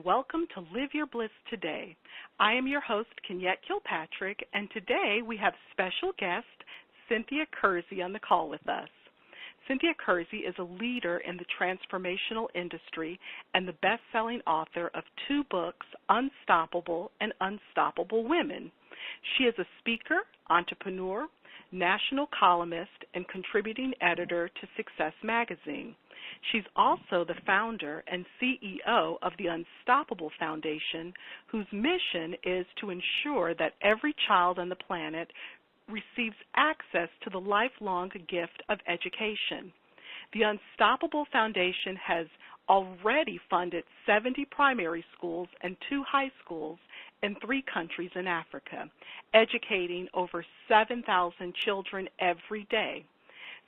welcome to Live Your Bliss Today. I am your host, Kenyette Kilpatrick, and today we have special guest Cynthia Kersey on the call with us. Cynthia Kersey is a leader in the transformational industry and the best-selling author of 2 books, Unstoppable and Unstoppable Women. She is a speaker, entrepreneur, national columnist, and contributing editor to Success Magazine. She's also the founder and CEO of the Unstoppable Foundation, whose mission is to ensure that every child on the planet receives access to the lifelong gift of education. The Unstoppable Foundation has already funded 70 primary schools and 2 high schools in 3 countries in Africa, educating over 7,000 children every day.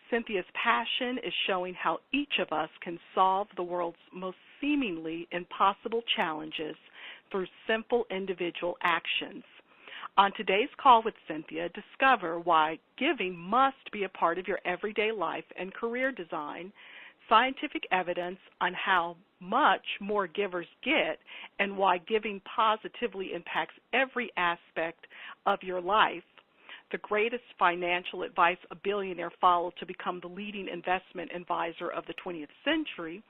Cynthia's passion is showing how each of us can solve the world's most seemingly impossible challenges through simple individual actions. On today's call with Cynthia, discover why giving must be a part of your everyday life and career design, scientific evidence on how much more givers get, and why giving positively impacts every aspect of your life, the greatest financial advice a billionaire followed to become the leading investment advisor of the 20th century,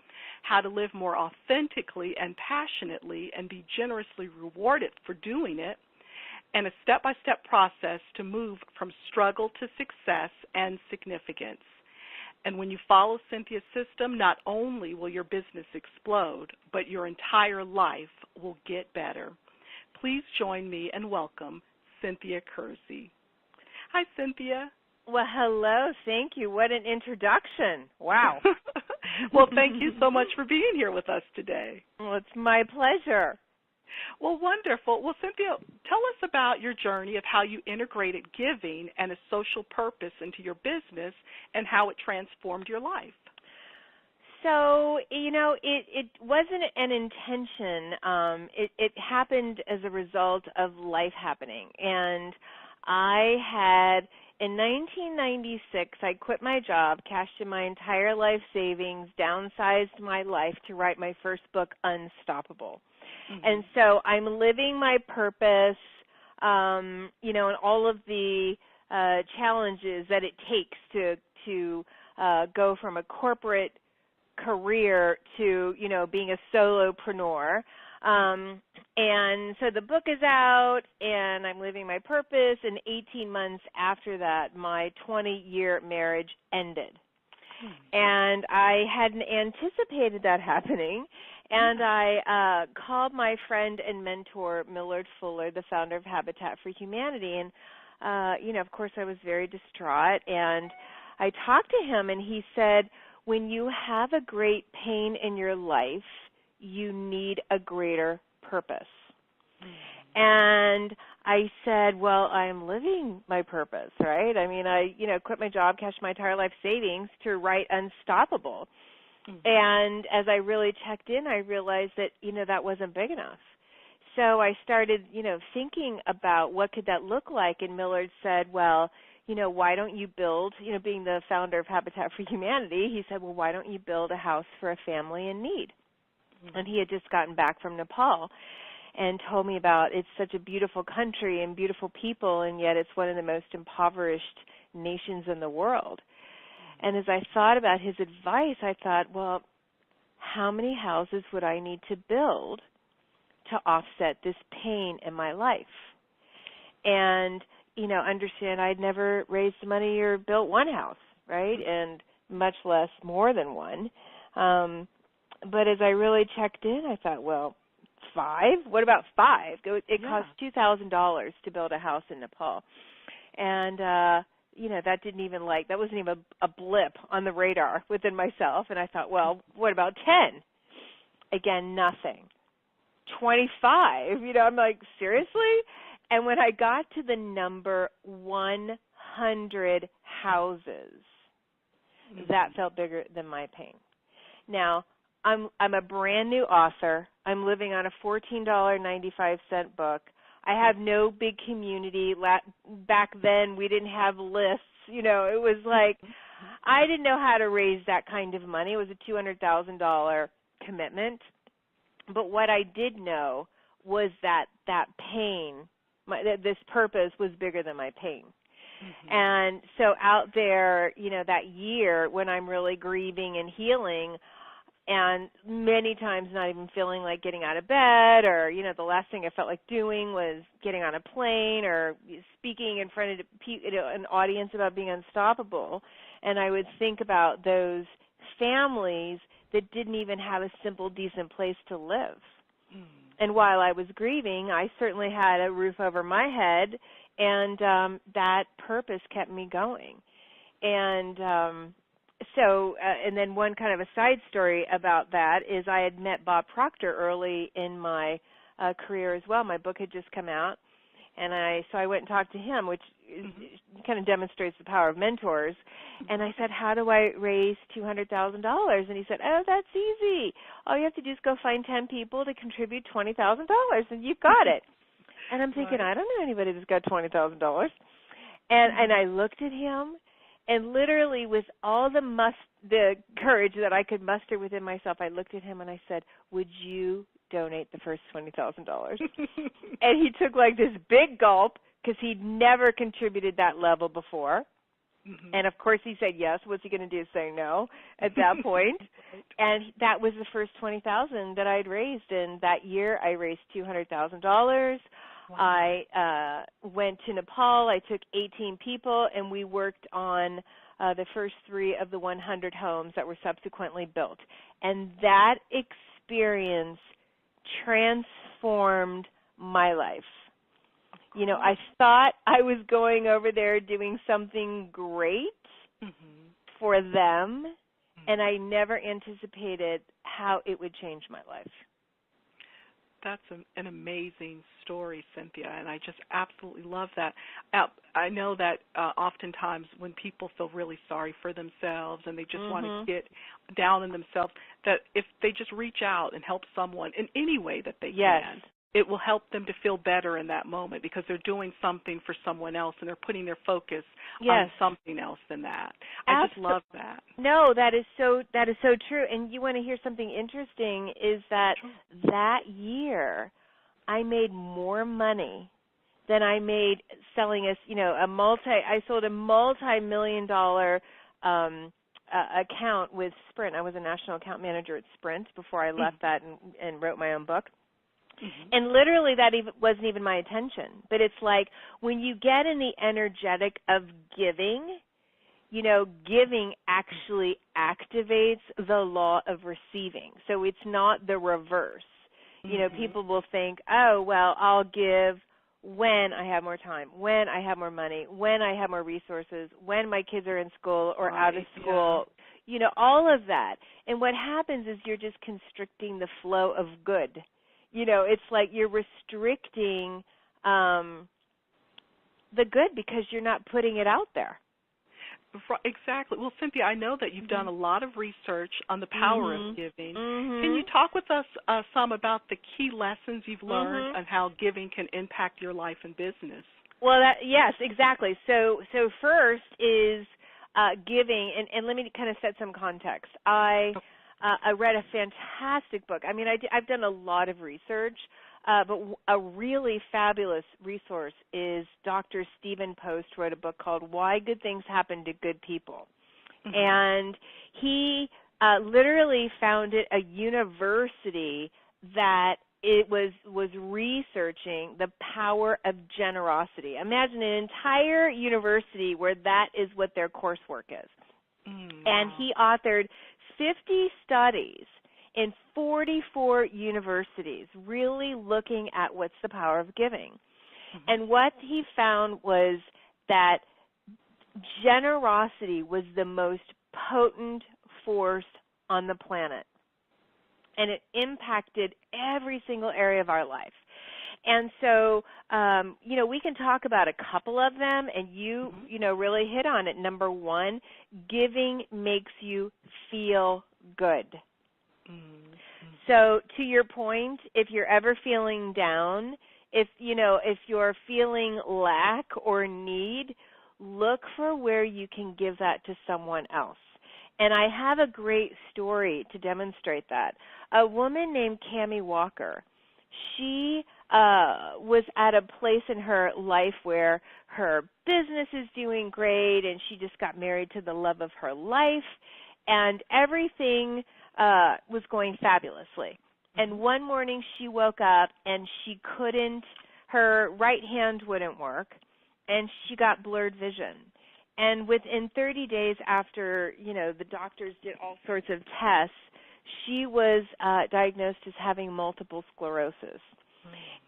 how to live more authentically and passionately and be generously rewarded for doing it, and a step-by-step process to move from struggle to success and significance. And when you follow Cynthia's system, not only will your business explode, but your entire life will get better. Please join me and welcome Cynthia Kersey. Hi, Cynthia. Well, hello. Thank you. What an introduction. Wow. Well, thank you so much for being here with us today. Well, it's my pleasure. Well, wonderful. Well, Cynthia, tell us about your journey of how you integrated giving and a social purpose into your business and how it transformed your life. So, it wasn't an intention. It happened as a result of life happening. And I had, in 1996, I quit my job, cashed in my entire life savings, downsized my life to write my first book, Unstoppable. Mm-hmm. And so I'm living my purpose, and all of the challenges that it takes to go from a corporate career to, being a solopreneur. And so the book is out, and I'm living my purpose, and 18 months after that, my 20-year marriage ended. And I hadn't anticipated that happening, and I called my friend and mentor, Millard Fuller, the founder of Habitat for Humanity, and, of course, I was very distraught, and I talked to him, and he said, when you have a great pain in your life, you need a greater purpose. And I said, well, I'm living my purpose, right? I mean, I quit my job, cashed my entire life savings to write Unstoppable. Mm-hmm. And as I really checked in, I realized that, that wasn't big enough. So I started, thinking about what could that look like. And Millard said, well, why don't you build, being the founder of Habitat for Humanity, he said, well, why don't you build a house for a family in need? And he had just gotten back from Nepal and told me about it's such a beautiful country and beautiful people, and yet it's one of the most impoverished nations in the world. And as I thought about his advice, I thought, well, how many houses would I need to build to offset this pain in my life? And, understand I'd never raised money or built one house, right, and much less more than one. But as I really checked in, I thought, well, 5? What about 5? It cost $2,000 to build a house in Nepal. And, that wasn't even a blip on the radar within myself. And I thought, well, what about 10? Again, nothing. 25, I'm like, seriously? And when I got to the number 100 houses, that felt bigger than my pain. Now, I'm a brand new author. I'm living on a $14.95 book. I have no big community. Back then, we didn't have lists. It was like I didn't know how to raise that kind of money. It was a $200,000 commitment. But what I did know was that pain, this purpose was bigger than my pain. Mm-hmm. And so out there, that year when I'm really grieving and healing, and many times not even feeling like getting out of bed, or, the last thing I felt like doing was getting on a plane or speaking in front of an audience about being unstoppable. And I would think about those families that didn't even have a simple, decent place to live. Mm. And while I was grieving, I certainly had a roof over my head, and that purpose kept me going. And and then one kind of a side story about that is I had met Bob Proctor early in my career as well. My book had just come out, and so I went and talked to him, which kind of demonstrates the power of mentors. And I said, how do I raise $200,000? And he said, oh, that's easy. All you have to do is go find 10 people to contribute $20,000, and you've got it. And I'm thinking, right. I don't know anybody that's got $20,000. And I looked at him, and literally with all the courage that I could muster within myself, I looked at him and I said, would you donate the first $20,000? And he took like this big gulp, because he'd never contributed that level before. Mm-hmm. And, of course, he said yes. What's he going to do, say no at that point? Right. And that was the first $20,000 that I'd raised. And that year I raised $200,000. Wow. I went to Nepal. I took 18 people, and we worked on the first 3 of the 100 homes that were subsequently built. And that experience transformed my life. I thought I was going over there doing something great for them, and I never anticipated how it would change my life. That's an amazing story, Cynthia, and I just absolutely love that. I know that oftentimes when people feel really sorry for themselves and they just want to get down on themselves, that if they just reach out and help someone in any way that they can, it will help them to feel better in that moment, because they're doing something for someone else and they're putting their focus on something else than that. I just love that. No, that is so true. And you want to hear something interesting is that that year I made more money than I made selling I sold a multi-million-dollar account with Sprint. I was a national account manager at Sprint before I left that and wrote my own book. Mm-hmm. And literally that wasn't even my intention. But it's like when you get in the energetic of giving, giving actually activates the law of receiving. So it's not the reverse. People will think, oh, well, I'll give when I have more time, when I have more money, when I have more resources, when my kids are in school or out of school, all of that. And what happens is you're just constricting the flow of good. It's like you're restricting the good because you're not putting it out there. Exactly. Well, Cynthia, I know that you've done a lot of research on the power of giving. Can you talk with us some about the key lessons you've learned on how giving can impact your life and business? Well, yes, exactly. So first is giving, and let me kind of set some context. I read a fantastic book. I mean, I've done a lot of research, but a really fabulous resource is Dr. Stephen Post wrote a book called Why Good Things Happen to Good People. And he literally founded a university that it was researching the power of generosity. Imagine an entire university where that is what their coursework is. And he authored 50 studies in 44 universities really looking at what's the power of giving. And what he found was that generosity was the most potent force on the planet. And it impacted every single area of our life. And so, we can talk about a couple of them, and you really hit on it. Number one, giving makes you feel good. So to your point, if you're ever feeling down, if you're feeling lack or need, look for where you can give that to someone else. And I have a great story to demonstrate that. A woman named Cammie Walker, she was at a place in her life where her business is doing great, and she just got married to the love of her life, and everything was going fabulously. And one morning she woke up and she couldn't, her right hand wouldn't work, and she got blurred vision. And within 30 days after, the doctors did all sorts of tests, she was diagnosed as having multiple sclerosis.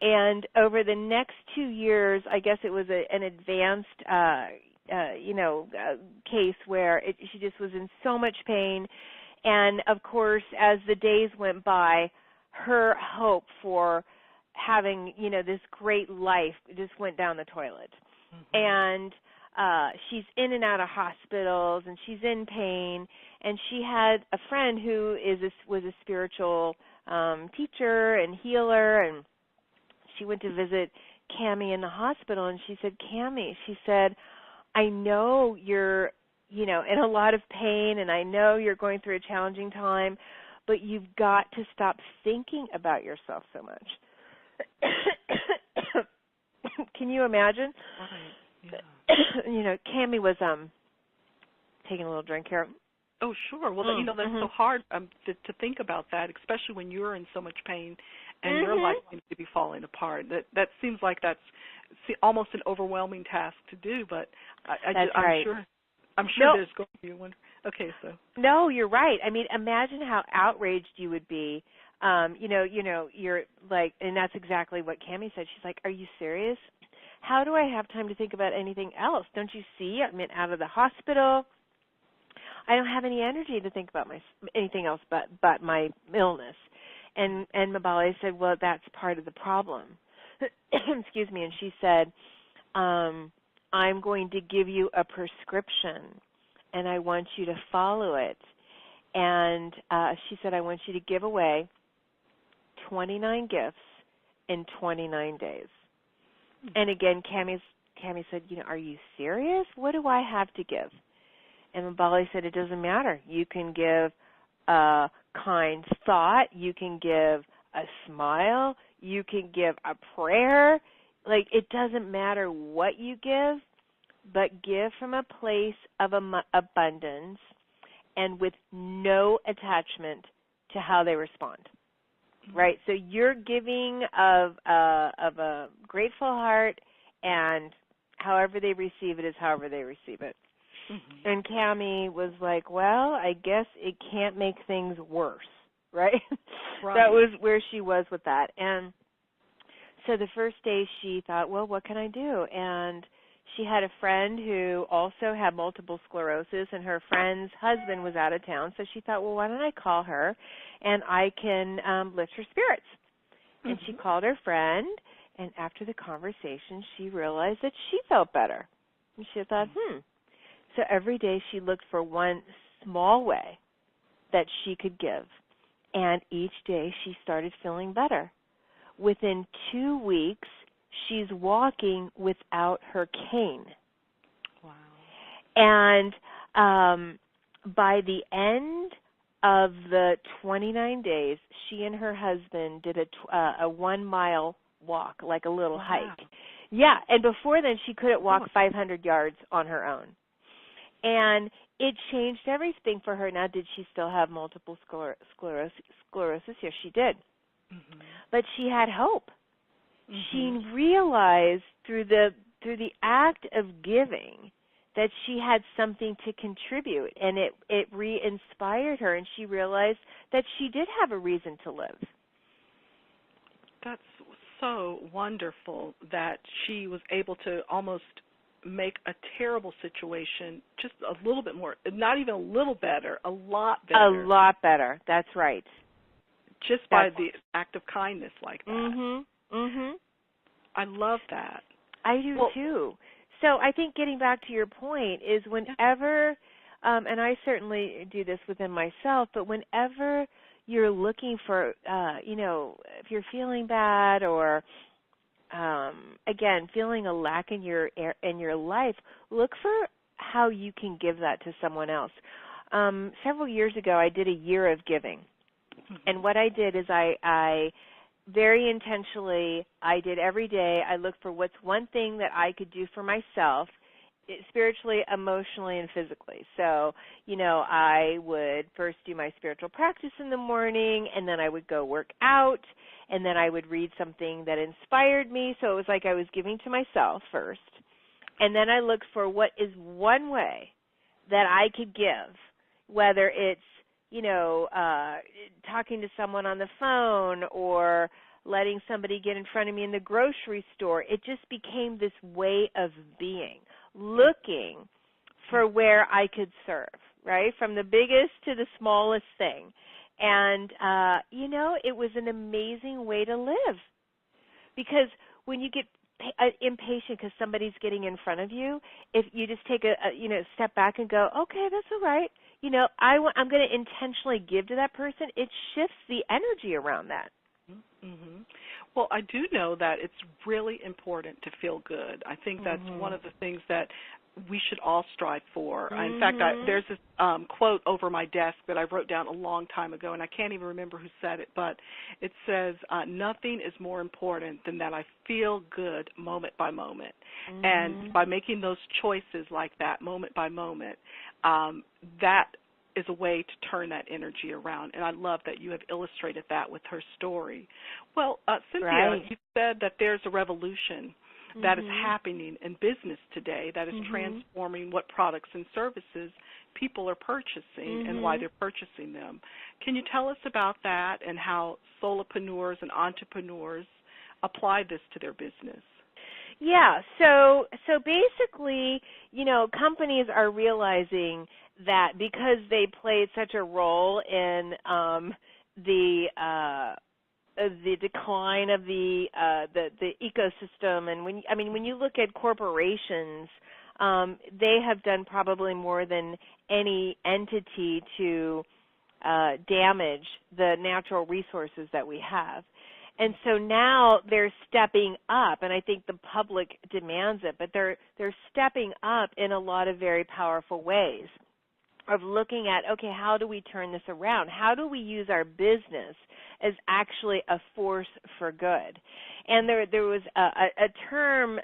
And over the next 2 years, I guess it was an advanced, case where she just was in so much pain. And, of course, as the days went by, her hope for having, this great life just went down the toilet. And she's in and out of hospitals, and she's in pain. And she had a friend who was a spiritual teacher and healer, and she went to visit Cammie in the hospital, and she said, Cammie, she said, I know you're, in a lot of pain, and I know you're going through a challenging time, but you've got to stop thinking about yourself so much. Can you imagine? Right. Yeah. Cammie was taking a little drink here. Oh, sure. Well, that's so hard to think about that, especially when you're in so much pain and your life seems to be falling apart. That seems like that's almost an overwhelming task to do, but I'm sure there's going to be one. Okay, so. No, you're right. I mean, imagine how outraged you would be. You're like, and that's exactly what Cammie said. She's like, are you serious? How do I have time to think about anything else? Don't you see? I'm out of the hospital. I don't have any energy to think about anything else but my illness. And Mabali said, well, that's part of the problem. Excuse me. And she said, I'm going to give you a prescription, and I want you to follow it. And she said, I want you to give away 29 gifts in 29 days. And again, Cammie said, are you serious? What do I have to give? And Mabali said, it doesn't matter. You can give a kind thought. You can give a smile. You can give a prayer. Like, it doesn't matter what you give, but give from a place of abundance and with no attachment to how they respond. Right? So you're giving of a grateful heart, and however they receive it is however they receive it. Mm-hmm. And Cammie was like, well, I guess it can't make things worse, right? That was where she was with that. And so the first day she thought, well, what can I do? And she had a friend who also had multiple sclerosis, and her friend's husband was out of town. So she thought, well, why don't I call her and I can lift her spirits? Mm-hmm. And she called her friend, and after the conversation, she realized that she felt better. And she thought, So every day she looked for one small way that she could give, and each day she started feeling better. Within 2 weeks, she's walking without her cane. Wow. And by the end of the 29 days, she and her husband did a 1 mile walk, like a little hike. Yeah, and before then she couldn't walk 500 yards on her own. And it changed everything for her. Now, did she still have multiple sclerosis? Yes, she did. Mm-hmm. But she had hope. Mm-hmm. She realized through the act of giving that she had something to contribute, and it re-inspired her, and she realized that she did have a reason to live. That's so wonderful that she was able to almost make a terrible situation just a little bit more, not even a little better, a lot better. A lot better. That's right. Just by the act of kindness like that. Mm-hmm. Mm-hmm. I love that. I do too. So I think getting back to your point is whenever, and I certainly do this within myself, but whenever you're looking for, if you're feeling bad or, again, feeling a lack in your life, look for how you can give that to someone else. several years ago, I did a year of giving. And what I did is I very intentionally, I did every day, I looked for what's one thing that I could do for myself, spiritually, emotionally, and physically. So, I would first do my spiritual practice in the morning, and then I would go work out, and then I would read something that inspired me. So it was like I was giving to myself first. And then I looked for what is one way that I could give, whether it's, talking to someone on the phone or letting somebody get in front of me in the grocery store. It just became this way of being, looking for where I could serve, right, from the biggest to the smallest thing. And, it was an amazing way to live, because when you get impatient because somebody's getting in front of you, if you just take a step back and go, okay, that's all right. I'm going to intentionally give to that person. It shifts the energy around that. Mm-hmm. Well, I do know that it's really important to feel good. I think that's one of the things that we should all strive for. In fact, there's this quote over my desk that I wrote down a long time ago, and I can't even remember who said it, but it says, nothing is more important than that I feel good moment by moment. And by making those choices like that, moment by moment, that is a way to turn that energy around. And I love that you have illustrated that with her story. Well, Cynthia, you said that there's a revolution that is happening in business today that is transforming what products and services people are purchasing and why they're purchasing them. Can you tell us about that and how solopreneurs and entrepreneurs apply this to their business? Yeah, so basically, companies are realizing that because they played such a role in the decline of the ecosystem, and when you look at corporations, they have done probably more than any entity to damage the natural resources that we have. And so now they're stepping up, and I think the public demands it, but they're stepping up in a lot of very powerful ways of looking at, okay, how do we turn this around? How do we use our business as actually a force for good? And there was a term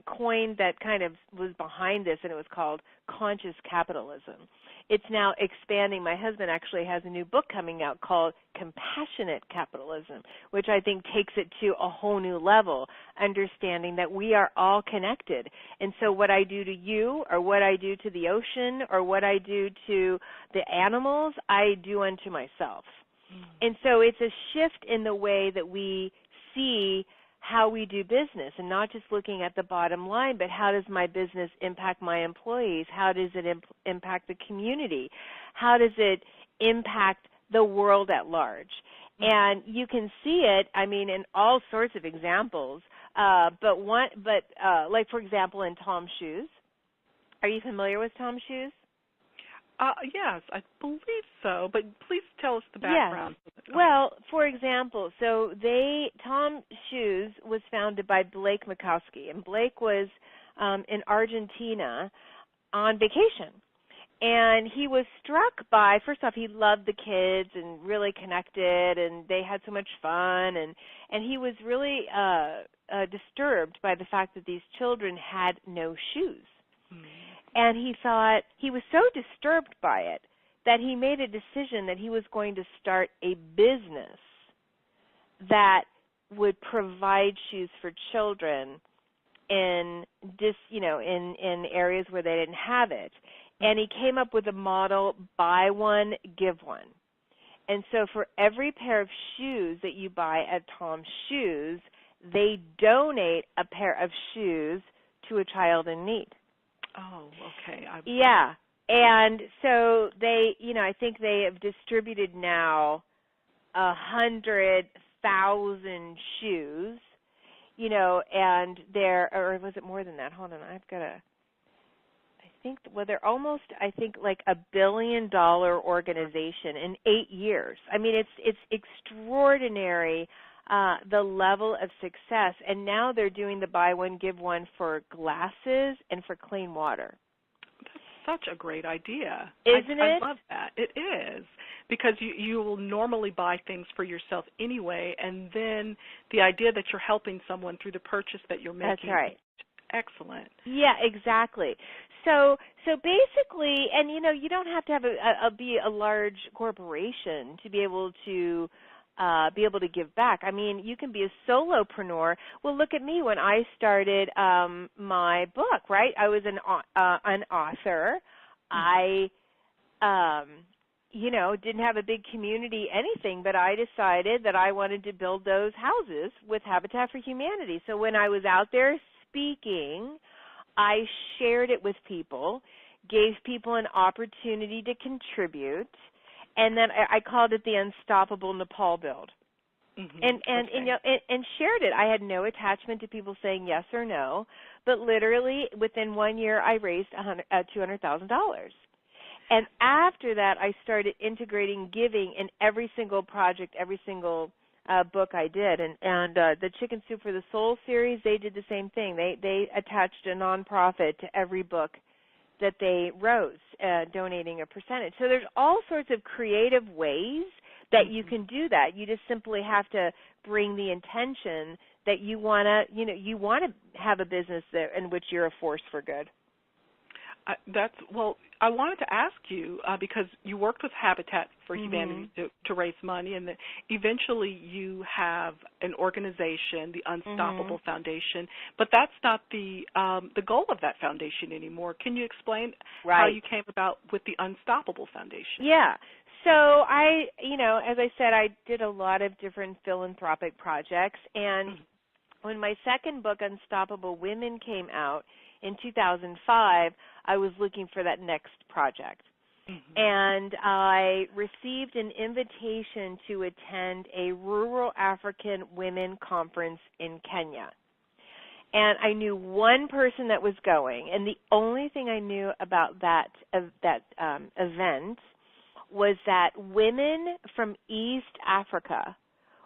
coined that kind of was behind this, and it was called conscious capitalism. It's now expanding. My husband actually has a new book coming out called Compassionate Capitalism, which I think takes it to a whole new level, understanding that we are all connected. And so what I do to you, or what I do to the ocean, or what I do to the animals, I do unto myself. And so it's a shift in the way that we see how we do business, and not just looking at the bottom line, but how does my business impact my employees? How does it impact the community? How does it impact the world at large? And you can see it, in all sorts of examples, like, for example, in Tom's Shoes. Are you familiar with Tom's Shoes? Yes, I believe so, but please tell us the background. Yes. Well, for example, so Tom Shoes was founded by Blake Mikowski, and Blake was in Argentina on vacation. And he was struck by, first off, he loved the kids and really connected, and they had so much fun, and he was really disturbed by the fact that these children had no shoes. And he thought, he was so disturbed by it that he made a decision that he was going to start a business that would provide shoes for children in areas where they didn't have it. And he came up with a model, buy one, give one. And so for every pair of shoes that you buy at Tom's Shoes, they donate a pair of shoes to a child in need. Oh, okay. Yeah. And so they, I think they have distributed now 100,000 shoes, and or was it more than that? Hold on. They're almost, like $1 billion organization in 8 years. It's extraordinary, the level of success. And now they're doing the buy one, give one for glasses and for clean water. such a great idea. Isn't it? I love that. It is, because you will normally buy things for yourself anyway, and then the idea that you're helping someone through the purchase that you're making. That's right. Excellent. Yeah, exactly. So basically, and you don't have to have be a large corporation to be able to give back. I mean, you can be a solopreneur. Well, look at me when I started my book, right? I was an author. I didn't have a big community, anything, but I decided that I wanted to build those houses with Habitat for Humanity. So when I was out there speaking, I shared it with people, gave people an opportunity to contribute, and then I called it the Unstoppable Nepal Build. And shared it. I had no attachment to people saying yes or no, but literally within 1 year I raised $200,000. And after that, I started integrating giving in every single project, every single book I did. And the Chicken Soup for the Soul series, they did the same thing. They attached a nonprofit to every book that they wrote, donating a percentage. So there's all sorts of creative ways that you can do that. You just simply have to bring the intention that you want to have a business in which you're a force for good. I wanted to ask you, because you worked with Habitat for Humanity to raise money, and eventually you have an organization, the Unstoppable Foundation, but that's not the goal of that foundation anymore. Can you explain how you came about with the Unstoppable Foundation? Yeah. So I, as I said, I did a lot of different philanthropic projects, and when my second book, Unstoppable Women, came out in 2005, I was looking for that next project. And I received an invitation to attend a rural African women conference in Kenya. And I knew one person that was going, and the only thing I knew about that event was that women from East Africa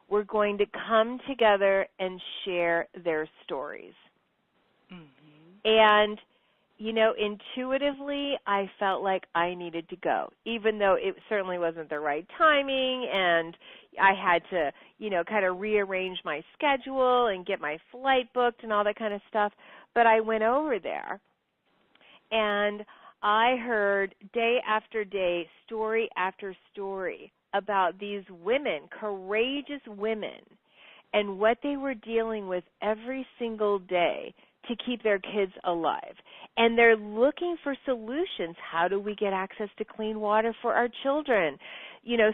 were going to come together and share their stories. And, intuitively, I felt like I needed to go, even though it certainly wasn't the right timing, and I had to, kind of rearrange my schedule and get my flight booked and all that kind of stuff. But I went over there, and I heard day after day, story after story about these women, courageous women, and what they were dealing with every single day to keep their kids alive. And they're looking for solutions. How do we get access to clean water for our children?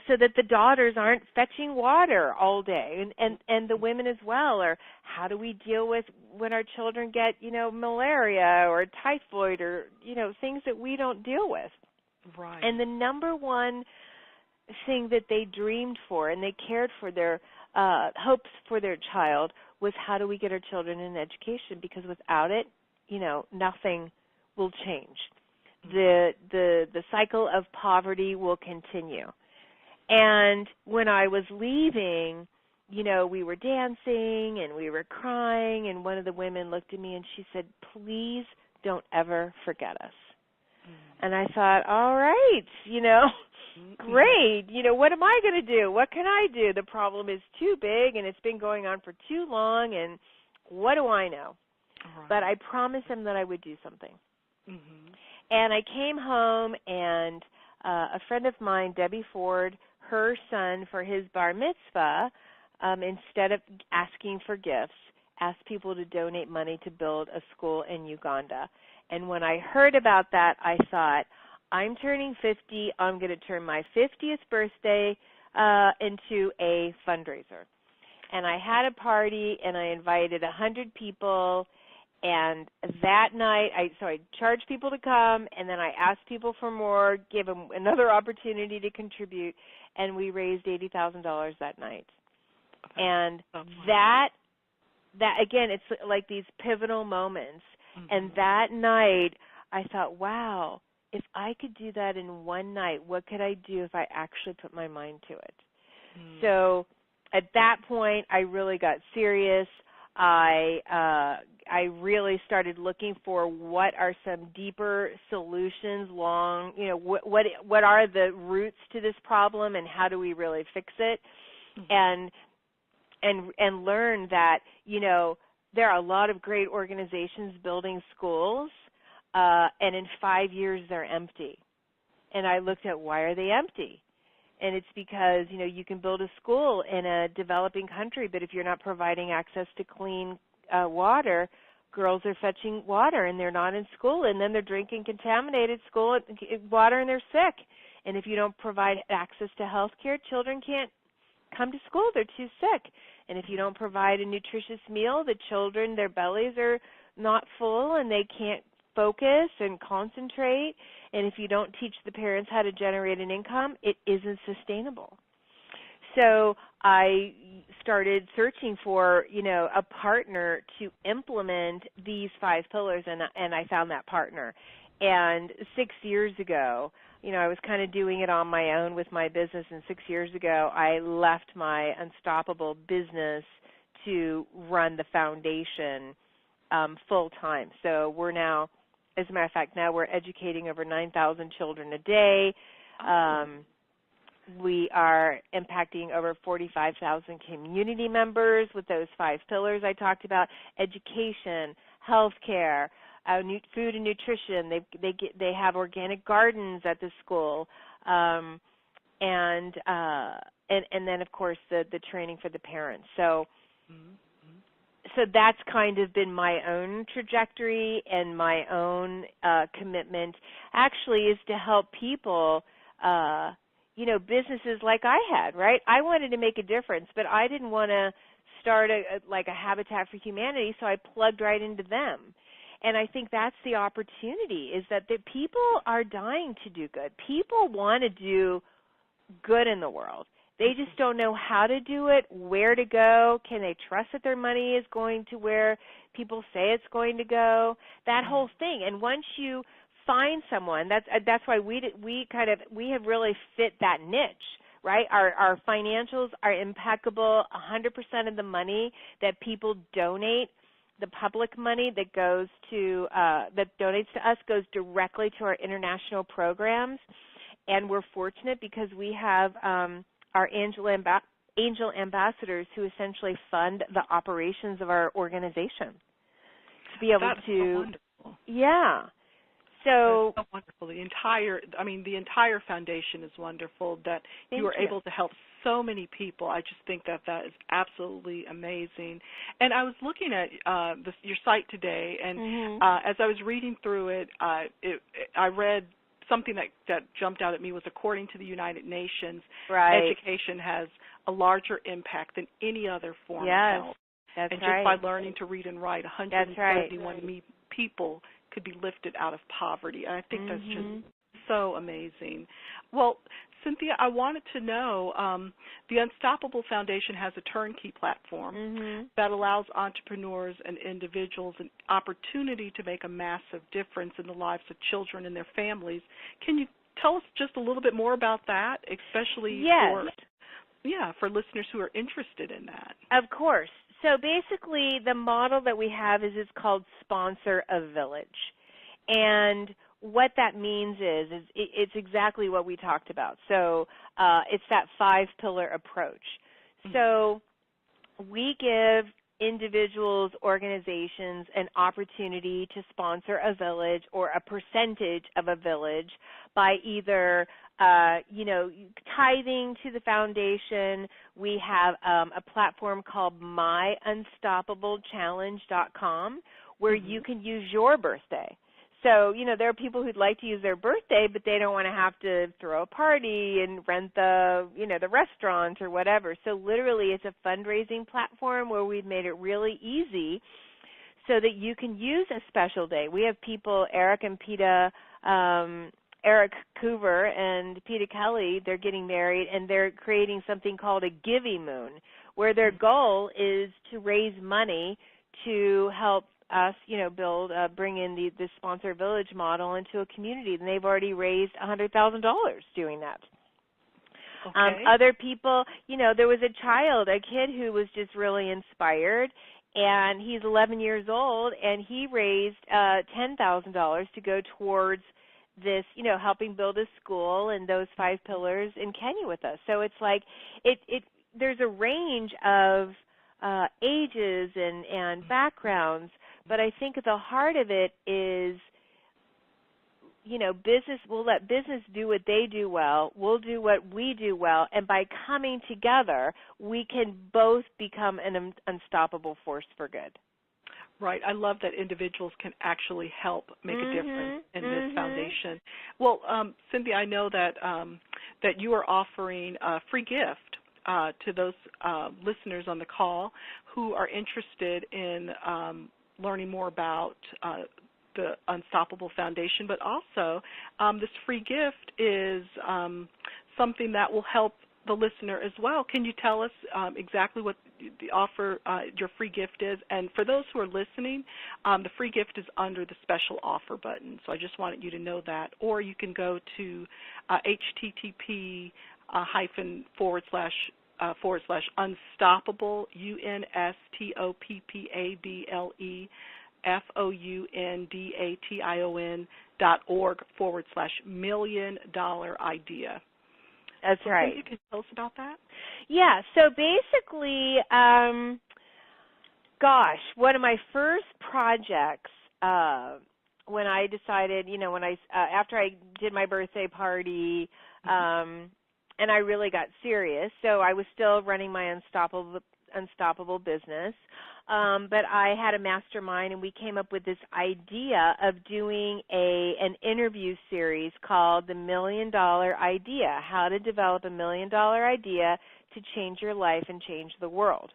So that the daughters aren't fetching water all day, and the women as well. Or how do we deal with when our children get, malaria or typhoid or, things that we don't deal with. Right. And the number one thing that they dreamed for and they cared for their hopes for their child was, how do we get our children in education? Because without it, nothing will change. The cycle of poverty will continue. And when I was leaving, we were dancing and we were crying, and one of the women looked at me and she said, "Please don't ever forget us." And I thought, all right, great. What am I going to do? What can I do? The problem is too big, and it's been going on for too long, and what do I know? Right. But I promised him that I would do something. And I came home, and a friend of mine, Debbie Ford, her son, for his bar mitzvah, instead of asking for gifts, asked people to donate money to build a school in Uganda. And when I heard about that, I thought, I'm turning 50. I'm going to turn my 50th birthday into a fundraiser. And I had a party, and I invited 100 people. And that night, I charged people to come, and then I asked people for more, gave them another opportunity to contribute, and we raised $80,000 that night. And that again, it's like these pivotal moments. And that night, I thought, wow, if I could do that in one night, what could I do if I actually put my mind to it? So at that point, I really got serious. I really started looking for what are some deeper solutions, what are the roots to this problem and how do we really fix it, and learn that, there are a lot of great organizations building schools, and in 5 years they're empty. And I looked at why are they empty? And it's because, you can build a school in a developing country, but if you're not providing access to clean water, girls are fetching water and they're not in school, and then they're drinking contaminated school water and they're sick. And if you don't provide access to health care, children can't come to school. They're too sick. And if you don't provide a nutritious meal, the children, their bellies are not full and they can't focus and concentrate. And if you don't teach the parents how to generate an income, it isn't sustainable. So I started searching for, a partner to implement these 5 pillars, and I found that partner. And 6 years ago, I was kind of doing it on my own with my business, and 6 years ago I left my Unstoppable business to run the foundation full time. So we're now, as a matter of fact, now we're educating over 9,000 children a day. We are impacting over 45,000 community members with those 5 pillars I talked about: education, health care, food and nutrition. They have organic gardens at the school, and then of course the training for the parents. So that's kind of been my own trajectory, and my own commitment actually is to help people, businesses like I had, right? I wanted to make a difference, but I didn't want to start a Habitat for Humanity, so I plugged right into them. And I think that's the opportunity, is that the people are dying to do good. People want to do good in the world. They just don't know how to do it, where to go. Can they trust that their money is going to where people say it's going to go? That whole thing. And once you find someone, that's why we have really fit that niche, right? Our financials are impeccable. 100% of the money that people donate, the public money that goes to that donates to us, goes directly to our international programs. And we're fortunate because we have our angel ambassadors who essentially fund the operations of our organization to be able That's to. So wonderful. Yeah. So, that's so wonderful. The entire foundation is wonderful, that you are able to help so many people. I just think that is absolutely amazing. And I was looking at your site today, and as I was reading through it, I read something that jumped out at me was, according to the United Nations, education has a larger impact than any other form of health. That's and right. just by learning to read and write, 171 people could be lifted out of poverty. And I think that's just so amazing. Well, Cynthia, I wanted to know, the Unstoppable Foundation has a turnkey platform that allows entrepreneurs and individuals an opportunity to make a massive difference in the lives of children and their families. Can you tell us just a little bit more about that, especially for listeners who are interested in that? Of course. So basically the model that we have is, it's called Sponsor a Village. And what that means is it's exactly what we talked about. So it's that 5-pillar approach. So we give individuals, organizations, an opportunity to sponsor a village or a percentage of a village by either tithing to the foundation. We have a platform called myunstoppablechallenge.com where you can use your birthday. So, there are people who'd like to use their birthday, but they don't want to have to throw a party and rent the restaurant or whatever. So literally it's a fundraising platform where we've made it really easy so that you can use a special day. We have people, Eric Coover and Peter Kelly, they're getting married, and they're creating something called a Giving Moon, where their goal is to raise money to help us, bring in the Sponsor Village model into a community. And they've already raised $100,000 doing that. Okay. Other people, there was a kid who was just really inspired, and he's 11 years old, and he raised $10,000 to go towards this, helping build a school and those 5 pillars in Kenya with us. So it's like there's a range of ages and backgrounds, but I think at the heart of it is, business, we'll let business do what they do well, we'll do what we do well, and by coming together, we can both become an unstoppable force for good. Right. I love that individuals can actually help make a difference in this foundation. Well, Cynthia, I know that that you are offering a free gift to those listeners on the call who are interested in learning more about the Unstoppable Foundation, but also this free gift is something that will help the listener as well. Can you tell us exactly what the offer, your free gift is? And for those who are listening, the free gift is under the special offer button. So I just wanted you to know that. Or you can go to http unstoppable, UNSTOPPABLE FOUNDATION.org/$1 million idea. That's right. You can tell us about that? Yeah, so basically, one of my first projects when I decided, after I did my birthday party, and I really got serious, so I was still running my unstoppable business, but I had a mastermind, and we came up with this idea of doing an interview series called The $1 Million Idea, how to develop $1 million idea to change your life and change the world.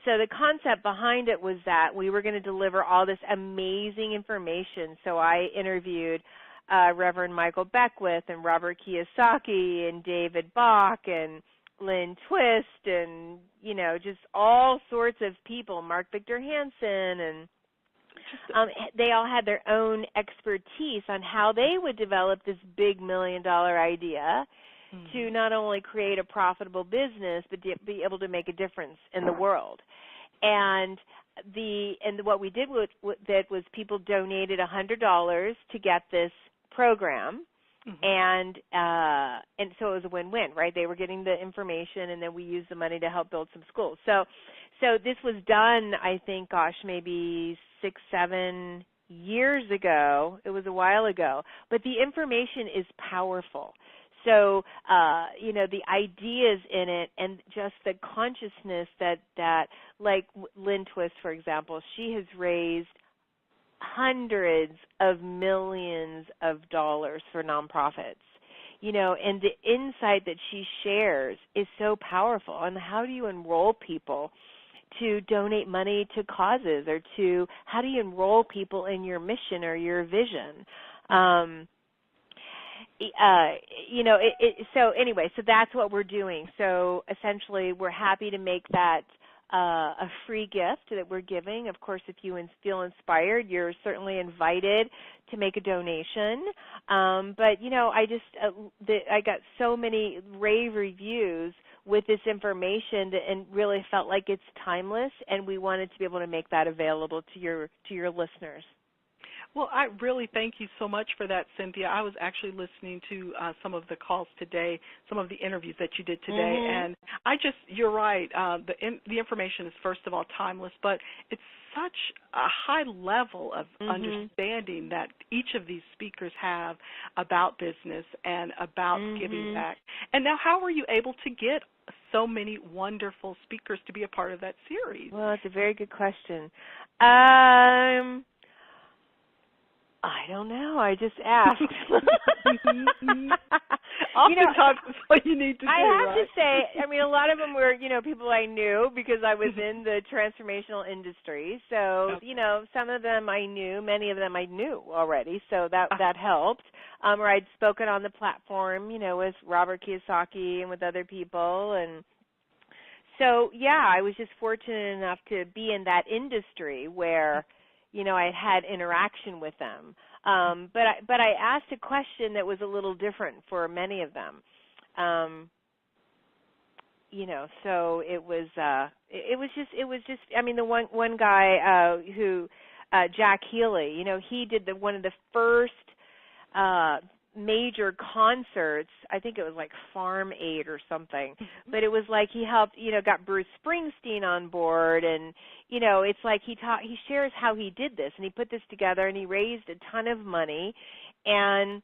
So the concept behind it was that we were going to deliver all this amazing information. So I interviewed Reverend Michael Beckwith and Robert Kiyosaki and David Bach and Lynn Twist and, just all sorts of people, Mark Victor Hansen, and they all had their own expertise on how they would develop this big $1 million idea to not only create a profitable business, but be able to make a difference in the world. And what we did with that was people donated $100 to get this program. And so it was a win-win, right? They were getting the information, and then we used the money to help build some schools. So this was done, I think, maybe 6-7 years ago. It was a while ago. But the information is powerful. So, the ideas in it and just the consciousness that like Lynn Twist, for example, she has raised hundreds of millions of dollars for nonprofits, and the insight that she shares is so powerful. And how do you enroll people to donate money to causes, or how do you enroll people in your mission or your vision? So that's what we're doing. So essentially, we're happy to make that a free gift that we're giving. Of course, if you feel inspired, you're certainly invited to make a donation. But I got so many rave reviews with this information and really felt like it's timeless, and we wanted to be able to make that available to your listeners. Well, I really thank you so much for that, Cynthia. I was actually listening to some of the calls today, some of the interviews that you did today, and you're right. The information is, first of all, timeless, but it's such a high level of understanding that each of these speakers have about business and about giving back. And now, how were you able to get so many wonderful speakers to be a part of that series? Well, it's a very good question. I don't know. I just asked. Oftentimes that's what you need to do. I have to say, a lot of them were, people I knew because I was in the transformational industry. So, some of them I knew, many of them I knew already. So that helped. Or I'd spoken on the platform, with Robert Kiyosaki and with other people. And so, I was just fortunate enough to be in that industry where I had interaction with them. But I asked a question that was a little different for many of them. So it was just I mean, the one guy who Jack Healy, he did one of the first major concerts. I think it was like Farm Aid or something, but it was like he helped, got Bruce Springsteen on board, and it's like he shares how he did this, and he put this together, and he raised a ton of money, and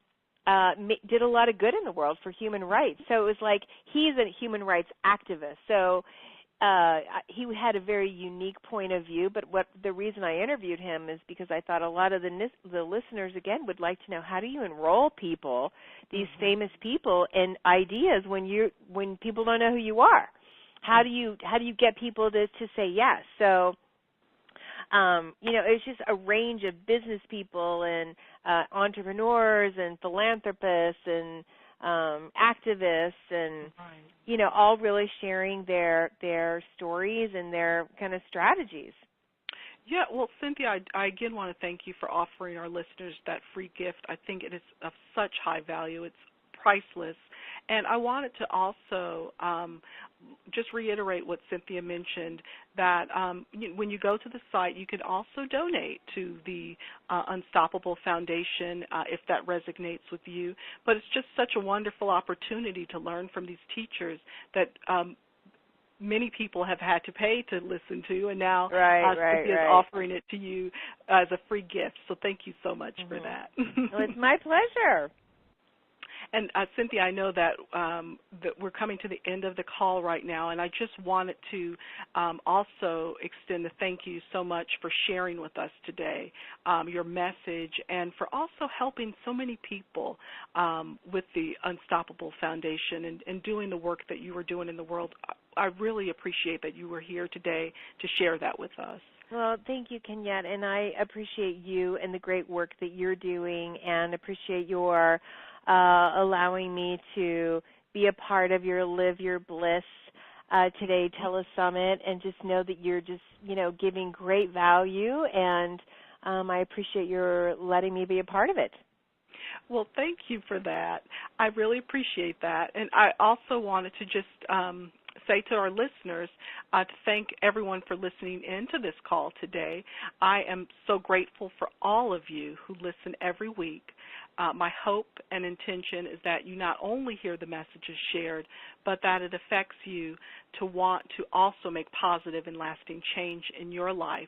did a lot of good in the world for human rights. So it was like he's a human rights activist. So he had a very unique point of view, but the reason I interviewed him is because I thought a lot of the listeners, again, would like to know, how do you enroll people, these famous people, in ideas when people don't know who you are? How do you get people to say yes? So it's just a range of business people and entrepreneurs and philanthropists and activists and all really sharing their stories and their kind of strategies. Yeah, well, Cynthia, I again want to thank you for offering our listeners that free gift. I think it is of such high value. It's priceless. And I wanted to also just reiterate what Cynthia mentioned, that when you go to the site, you can also donate to the Unstoppable Foundation if that resonates with you. But it's just such a wonderful opportunity to learn from these teachers that many people have had to pay to listen to, and now Cynthia is offering it to you as a free gift. So thank you so much for that. Well, it's my pleasure. And Cynthia, I know that we're coming to the end of the call right now, and I just wanted to also extend a thank you so much for sharing with us today your message, and for also helping so many people with the Unstoppable Foundation and doing the work that you are doing in the world. I really appreciate that you were here today to share that with us. Well, thank you, Kenyette, and I appreciate you and the great work that you're doing, and appreciate your allowing me to be a part of your Live Your Bliss today Telesummit, and just know that you're just, giving great value, and I appreciate your letting me be a part of it. Well, thank you for that. I really appreciate that. And I also wanted to just say to our listeners to thank everyone for listening in to this call today. I am so grateful for all of you who listen every week. My hope and intention is that you not only hear the messages shared, but that it affects you to want to also make positive and lasting change in your life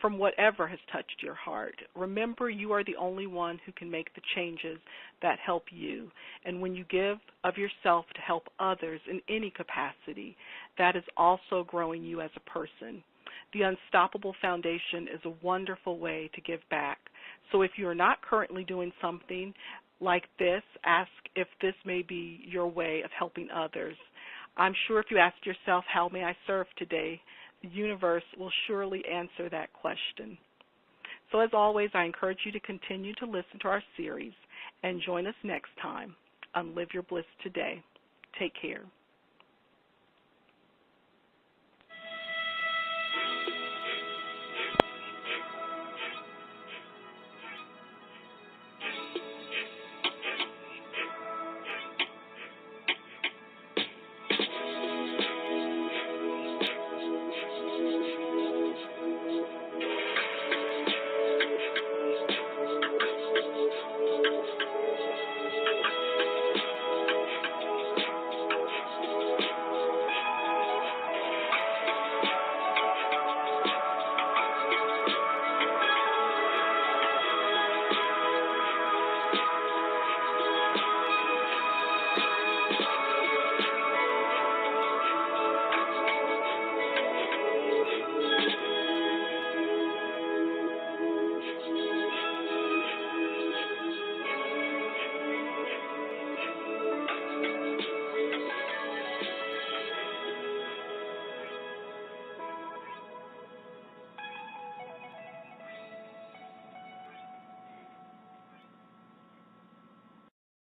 from whatever has touched your heart. Remember, you are the only one who can make the changes that help you. And when you give of yourself to help others in any capacity, that is also growing you as a person. The Unstoppable Foundation is a wonderful way to give back. So if you are not currently doing something like this, ask if this may be your way of helping others. I'm sure if you ask yourself, how may I serve today, the universe will surely answer that question. So as always, I encourage you to continue to listen to our series and join us next time on Live Your Bliss Today. Take care.